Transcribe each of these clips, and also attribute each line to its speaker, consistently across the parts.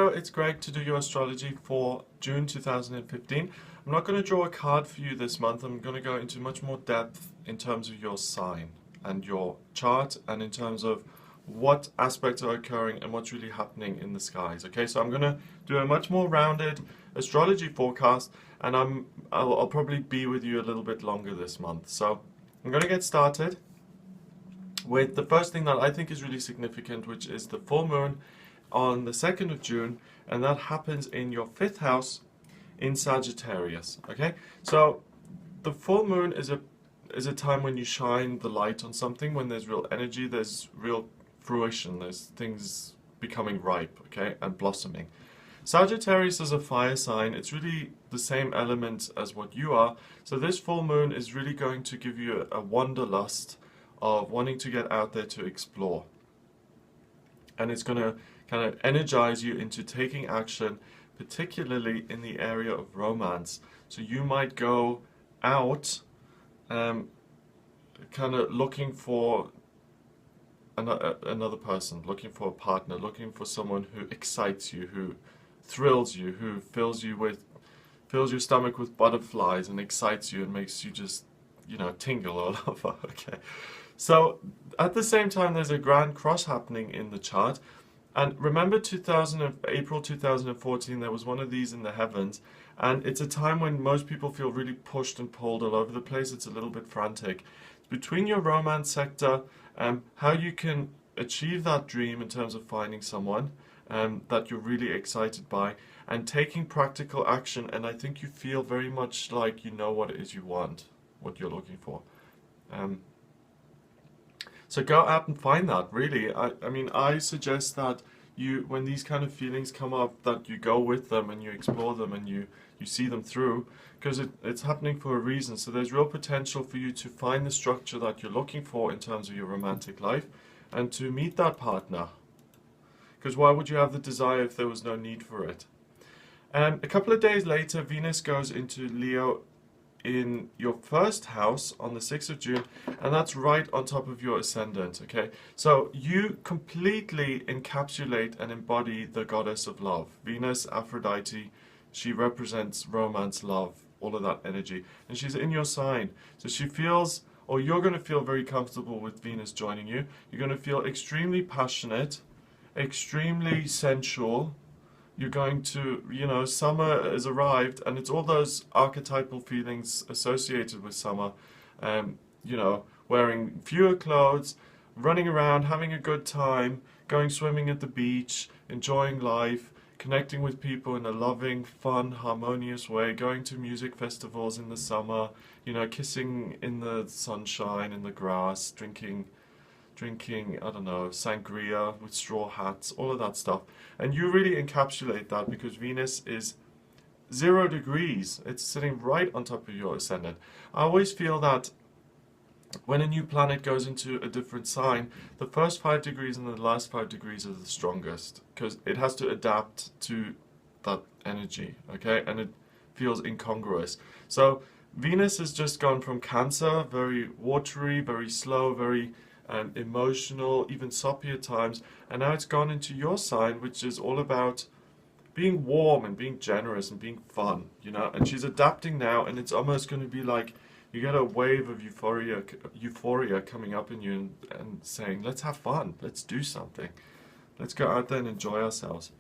Speaker 1: video, it's Greg to do your astrology for June 2015. I'm not going to draw a card for you this month. I'm going to go into much more depth in terms of your sign and your chart, and in terms of what aspects are occurring and what's really happening in the skies. Okay, so I'm going to do a much more rounded astrology forecast, and I'll probably be with you a little bit longer this month. So I'm going to get started with the first thing that I think is really significant, which is the full moon on the 2nd of June, and that happens in your 5th house in Sagittarius. Okay, so the full moon is a time when you shine the light on something, when there's real energy, there's real fruition, there's things becoming ripe, okay, and blossoming. Sagittarius is a fire sign. It's really the same element as what you are. So this full moon is really going to give you a wanderlust of wanting to get out there to explore. And it's going to kind of energize you into taking action, particularly in the area of romance. So you might go out kind of looking for another person, looking for a partner, looking for someone who excites you, who thrills you, who fills your stomach with butterflies and excites you and makes you just, you know, tingle all over. Okay, so at the same time there's a grand cross happening in the chart. And remember April 2014, there was one of these in the heavens, and it's a time when most people feel really pushed and pulled all over the place. It's a little bit frantic. It's between your romance sector, how you can achieve that dream in terms of finding someone that you're really excited by, and taking practical action. And I think you feel very much like you know what it is you want, what you're looking for. So go out and find that, really. I mean, I suggest that when these kind of feelings come up, that you go with them and you explore them and you see them through, because it's happening for a reason. So there's real potential for you to find the structure that you're looking for in terms of your romantic life and to meet that partner. Because why would you have the desire if there was no need for it? A couple of days later, Venus goes into Leo in your 1st house on the 6th of June, and that's right on top of your ascendant. Okay, so you completely encapsulate and embody the goddess of love, Venus, Aphrodite. She represents romance, love, all of that energy, and she's in your sign. So she feels, or you're going to feel very comfortable with Venus joining you. You're going to feel extremely passionate, extremely sensual. You're going to, you know, summer has arrived, and it's all those archetypal feelings associated with summer. You know, wearing fewer clothes, running around, having a good time, going swimming at the beach, enjoying life, connecting with people in a loving, fun, harmonious way, going to music festivals in the summer, you know, kissing in the sunshine, in the grass, drinking, I don't know, sangria with straw hats, all of that stuff. And you really encapsulate that because Venus is 0 degrees. It's sitting right on top of your ascendant. I always feel that when a new planet goes into a different sign, the first 5 degrees and the last 5 degrees are the strongest, because it has to adapt to that energy, okay? And it feels incongruous. So Venus has just gone from Cancer, very watery, very slow, very emotional, even soppy at times, and now it's gone into your sign, which is all about being warm and being generous and being fun, you know. And she's adapting now, and it's almost going to be like you get a wave of euphoria coming up in you and saying, let's have fun, let's do something, let's go out there and enjoy ourselves.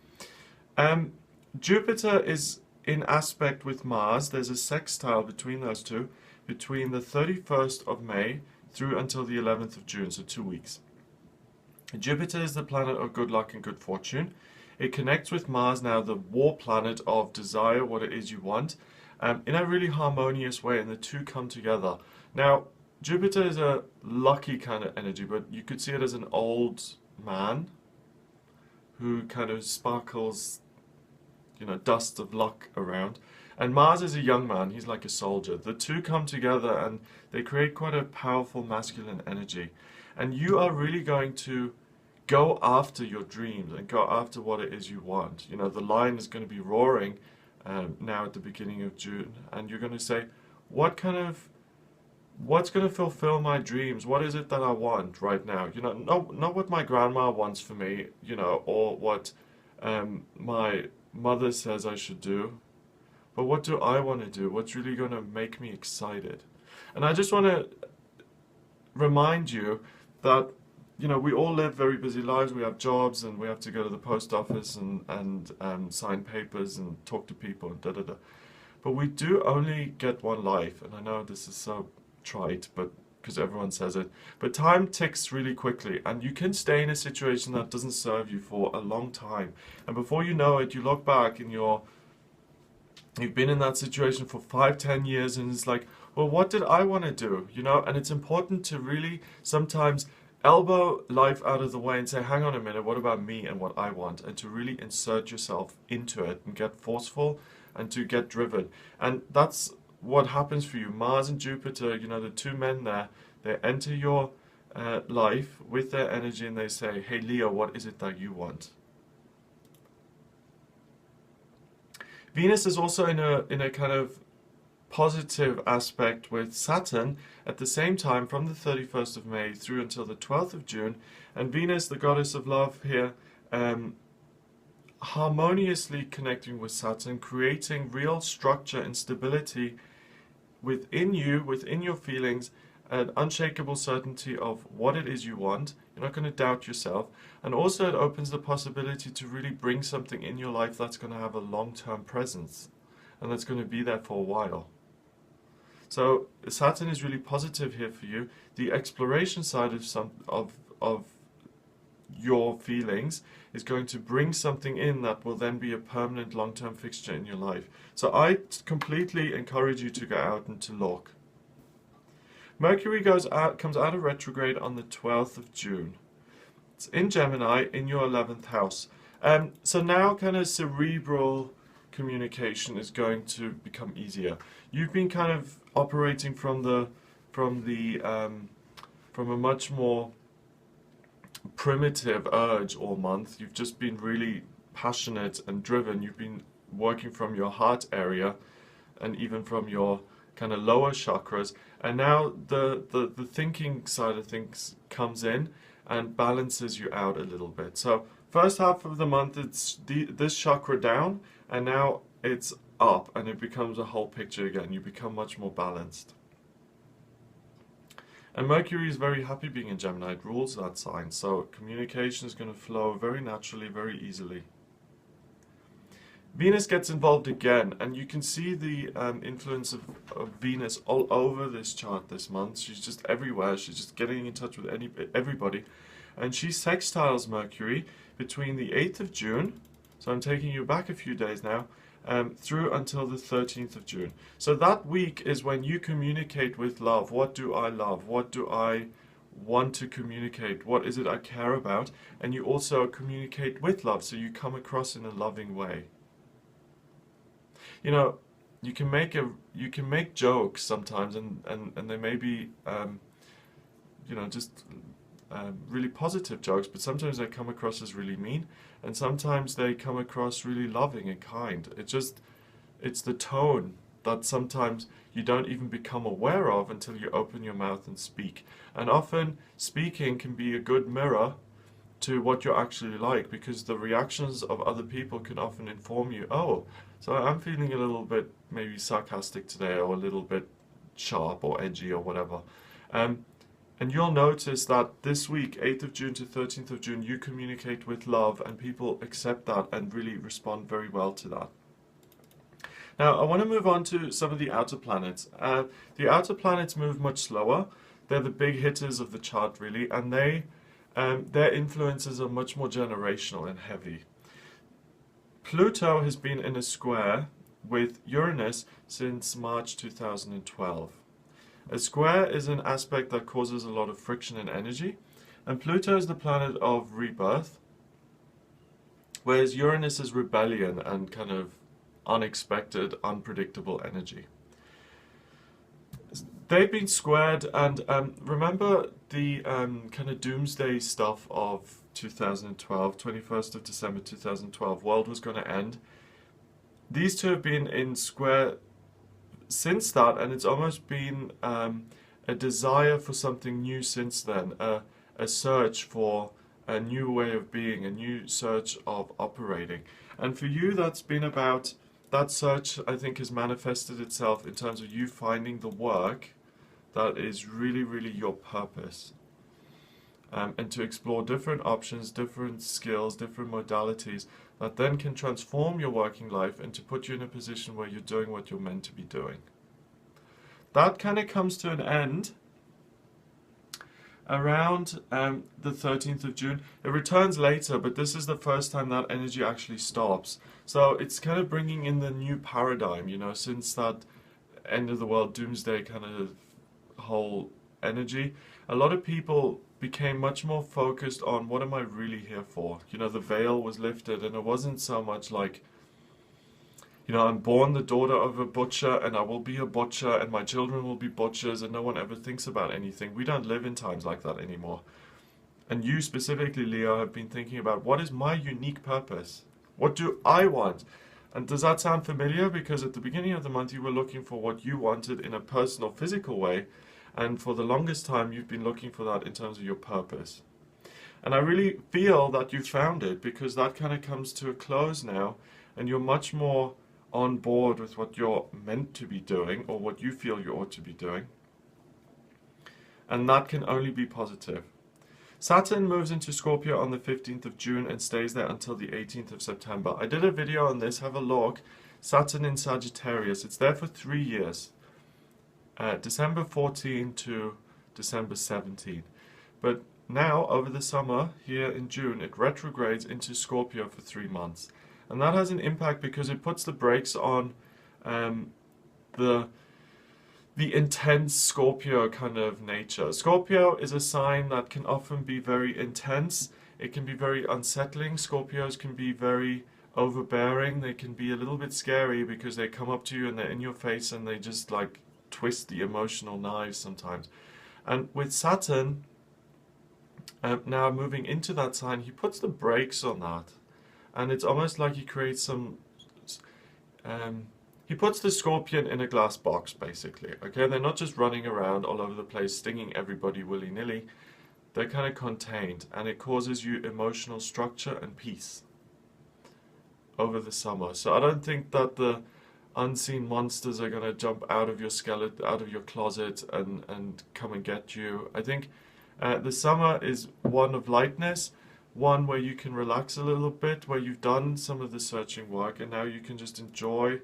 Speaker 1: Jupiter is in aspect with Mars. There's a sextile between those two, between the 31st of May through until the 11th of June, so 2 weeks. Jupiter is the planet of good luck and good fortune. It connects with Mars, now the war planet of desire, what it is you want, in a really harmonious way, and the two come together. Now, Jupiter is a lucky kind of energy, but you could see it as an old man who kind of sparkles, you know, dust of luck around. And Mars is a young man, he's like a soldier. The two come together and they create quite a powerful masculine energy. And you are really going to go after your dreams and go after what it is you want. You know, the lion is going to be roaring now at the beginning of June, and you're going to say, what's going to fulfill my dreams? What is it that I want right now? You know, not what my grandma wants for me, you know, or what my mother says I should do, but what do I want to do? What's really going to make me excited? And I just want to remind you that, you know, we all live very busy lives. We have jobs and we have to go to the post office and sign papers and talk to people and da da da. But we do only get one life. And I know this is so trite, but because everyone says it. But time ticks really quickly, and you can stay in a situation that doesn't serve you for a long time. And before you know it, you look back and you've been in that situation for 5, 10 years, and it's like, well, what did I want to do? You know, and it's important to really sometimes elbow life out of the way and say, hang on a minute, what about me and what I want? And to really insert yourself into it and get forceful and to get driven. And that's what happens for you. Mars and Jupiter, you know, the two men there, they enter your life with their energy and they say, hey Leo, what is it that you want? Venus is also in a kind of positive aspect with Saturn at the same time from the 31st of May through until the 12th of June. And Venus, the goddess of love here, harmoniously connecting with Saturn, creating real structure and stability within you, within your feelings, an unshakable certainty of what it is you want. You're not going to doubt yourself. And also it opens the possibility to really bring something in your life that's going to have a long-term presence and that's going to be there for a while. So Saturn is really positive here for you. The exploration side of your feelings is going to bring something in that will then be a permanent long-term fixture in your life. So I completely encourage you to go out and to look. Mercury comes out of retrograde on the 12th of June. It's in Gemini in your 11th house. So now kind of cerebral communication is going to become easier. You've been kind of operating from a much more primitive urge all month. You've just been really passionate and driven. You've been working from your heart area and even from your kind of lower chakras, and now the thinking side of things comes in and balances you out a little bit. So first half of the month it's this chakra down, and now it's up and it becomes a whole picture again. You become much more balanced. And Mercury is very happy being in Gemini. It rules that sign, so communication is going to flow very naturally, very easily. Venus gets involved again, and you can see the influence of Venus all over this chart this month. She's just everywhere. She's just getting in touch with everybody. And she sextiles Mercury between the 8th of June, so I'm taking you back a few days now, through until the 13th of June. So that week is when you communicate with love. What do I love? What do I want to communicate? What is it I care about? And you also communicate with love, so you come across in a loving way. You know, you can make jokes sometimes, and they may be, you know, just really positive jokes, but sometimes they come across as really mean, and sometimes they come across really loving and kind. It's the tone that sometimes you don't even become aware of until you open your mouth and speak. And often speaking can be a good mirror to what you're actually like, because the reactions of other people can often inform you, oh, so I'm feeling a little bit maybe sarcastic today, or a little bit sharp or edgy or whatever. And you'll notice that this week, 8th of June to 13th of June, you communicate with love, and people accept that and really respond very well to that. Now, I want to move on to some of the outer planets. The outer planets move much slower. They're the big hitters of the chart, really, and their influences are much more generational and heavy. Pluto has been in a square with Uranus since March 2012. A square is an aspect that causes a lot of friction and energy, and Pluto is the planet of rebirth, whereas Uranus is rebellion and kind of unexpected, unpredictable energy. They've been squared, and remember the kind of doomsday stuff of 2012, 21st of December 2012, world was going to end. These two have been in square since that, and it's almost been a desire for something new since then, a search for a new way of being, a new search of operating. And for you, that's been about, that search, I think, has manifested itself in terms of you finding the work that is really, really your purpose. And to explore different options, different skills, different modalities that then can transform your working life and to put you in a position where you're doing what you're meant to be doing. That kind of comes to an end around the 13th of June. It returns later, but this is the first time that energy actually stops. So it's kind of bringing in the new paradigm, you know, since that end of the world doomsday kind of whole energy. A lot of people became much more focused on what am I really here for? You know, the veil was lifted and it wasn't so much like, you know, I'm born the daughter of a butcher and I will be a butcher and my children will be butchers and no one ever thinks about anything. We don't live in times like that anymore. And you specifically, Leo, have been thinking about what is my unique purpose? What do I want? And does that sound familiar? Because at the beginning of the month you were looking for what you wanted in a personal, physical way. And for the longest time you've been looking for that in terms of your purpose. And I really feel that you found it because that kind of comes to a close now and you're much more on board with what you're meant to be doing or what you feel you ought to be doing. And that can only be positive. Saturn moves into Scorpio on the 15th of June and stays there until the 18th of September. I did a video on this, have a look. Saturn in Sagittarius, it's there for 3 years. December 14 to December 17. But now, over the summer, here in June, it retrogrades into Scorpio for 3 months. And that has an impact because it puts the brakes on the intense Scorpio kind of nature. Scorpio is a sign that can often be very intense. It can be very unsettling. Scorpios can be very overbearing. They can be a little bit scary because they come up to you and they're in your face and they just like twist the emotional knives sometimes. And with Saturn now moving into that sign, he puts the brakes on that. And it's almost like he creates some... he puts the scorpion in a glass box, basically. Okay, they're not just running around all over the place, stinging everybody willy-nilly. They're kind of contained, and it causes you emotional structure and peace over the summer. So I don't think that the unseen monsters are going to jump out of your skeleton, out of your closet, and come and get you. I think the summer is one of lightness, one where you can relax a little bit, where you've done some of the searching work, and now you can just enjoy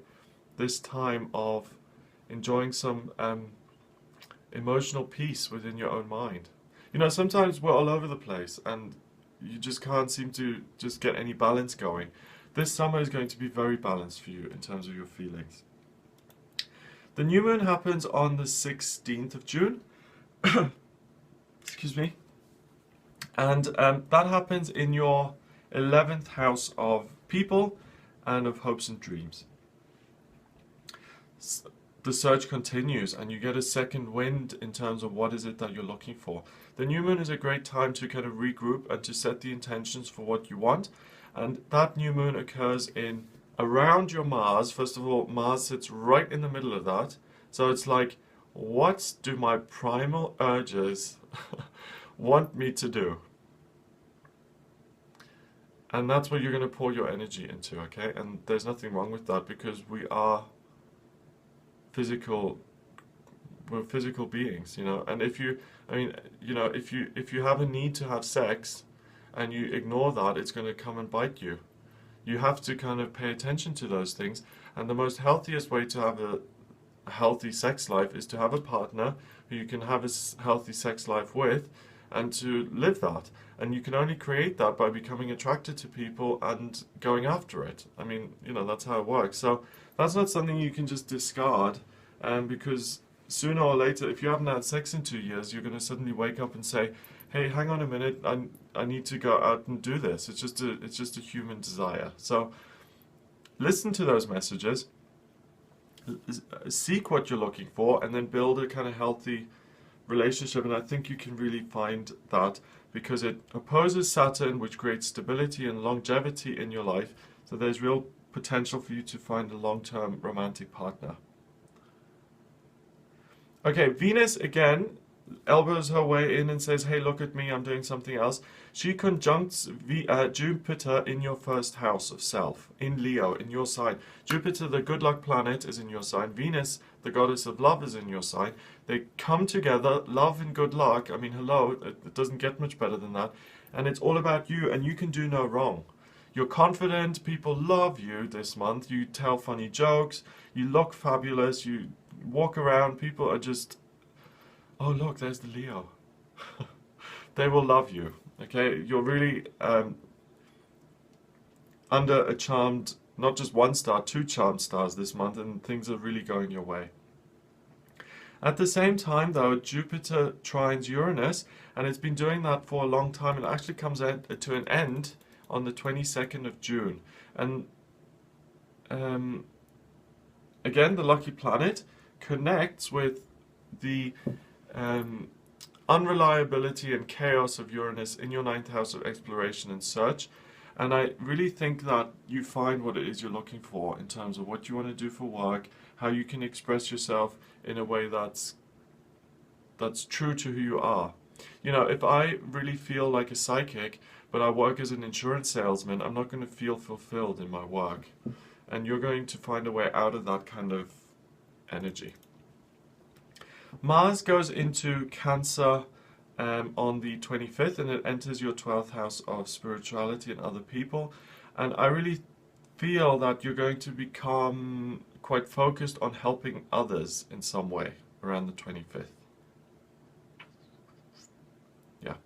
Speaker 1: this time of enjoying some emotional peace within your own mind. You know, sometimes we're all over the place, and you just can't seem to just get any balance going. This summer is going to be very balanced for you in terms of your feelings. The new moon happens on the 16th of June. Excuse me. And that happens in your 11th house of people and of hopes and dreams. The search continues and you get a second wind in terms of what is it that you're looking for. The new moon is a great time to kind of regroup and to set the intentions for what you want. And that new moon occurs in around your Mars. First of all, Mars sits right in the middle of that. So it's like, what do my primal urges want me to do? And that's what you're going to pour your energy into, okay? And there's nothing wrong with that because we are we're physical beings, you know. And if you, I mean, you know, if you have a need to have sex and you ignore that, it's going to come and bite you. You have to kind of pay attention to those things. And the most healthiest way to have a healthy sex life is to have a partner who you can have a healthy sex life with and to live that. And you can only create that by becoming attracted to people and going after it. I mean, you know, that's how it works. So that's not something you can just discard, because sooner or later, if you haven't had sex in 2 years, you're going to suddenly wake up and say, hey, hang on a minute, I need to go out and do this. It's just a human desire. So listen to those messages, seek what you're looking for, and then build a kind of healthy relationship. And I think you can really find that because it opposes Saturn, which creates stability and longevity in your life. So there's real potential for you to find a long-term romantic partner. Okay, Venus again elbows her way in and says, hey, look at me, I'm doing something else. She conjuncts Jupiter in your first house of self, in Leo, in your sign. Jupiter, the good luck planet, is in your sign. Venus, the goddess of love, is in your sign. They come together, love and good luck. I mean, hello, it doesn't get much better than that. And it's all about you, and you can do no wrong. You're confident, people love you this month, you tell funny jokes, you look fabulous, you walk around, people are just, oh look, there's the Leo. They will love you, okay? You're really under a charmed, not just one star, two charmed stars this month, and things are really going your way. At the same time, though, Jupiter trines Uranus, and it's been doing that for a long time. It actually comes to an end on the 22nd of June. And again, the lucky planet connects with the unreliability and chaos of Uranus in your ninth house of exploration and search. And I really think that you find what it is you're looking for in terms of what you want to do for work, how you can express yourself in a way that's true to who you are. You know, if I really feel like a psychic, but I work as an insurance salesman, I'm not going to feel fulfilled in my work. And you're going to find a way out of that kind of energy. Mars goes into Cancer on the 25th, and it enters your 12th house of spirituality and other people. And I really feel that you're going to become quite focused on helping others in some way around the 25th. Yeah,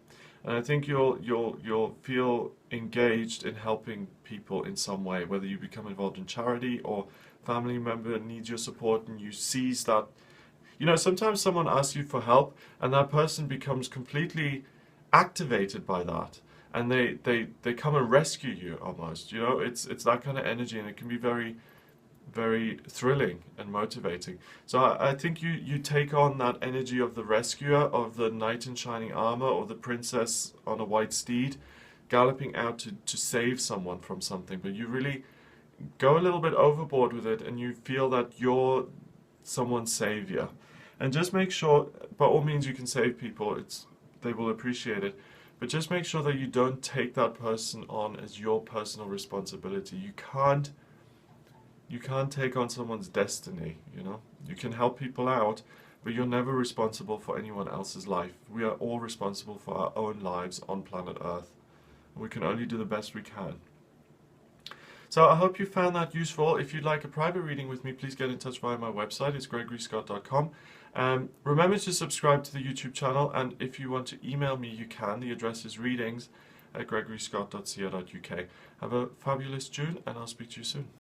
Speaker 1: and I think you'll feel engaged in helping people in some way, whether you become involved in charity or family member needs your support and you seize that. You know, sometimes someone asks you for help and that person becomes completely activated by that, and they come and rescue you almost. You know, it's that kind of energy, and it can be very, very thrilling and motivating. So I think you take on that energy of the rescuer, of the knight in shining armor, or the princess on a white steed, galloping out to save someone from something. But you really go a little bit overboard with it, and you feel that you're someone's savior. And just make sure, by all means you can save people, they will appreciate it, but just make sure that you don't take that person on as your personal responsibility. You can't take on someone's destiny, you know. You can help people out, but you're never responsible for anyone else's life. We are all responsible for our own lives on planet Earth. We can only do the best we can. So I hope you found that useful. If you'd like a private reading with me, please get in touch via my website. It's gregoryscott.com. Remember to subscribe to the YouTube channel, and if you want to email me, you can. The address is readings@gregoryscott.co.uk. Have a fabulous June, and I'll speak to you soon.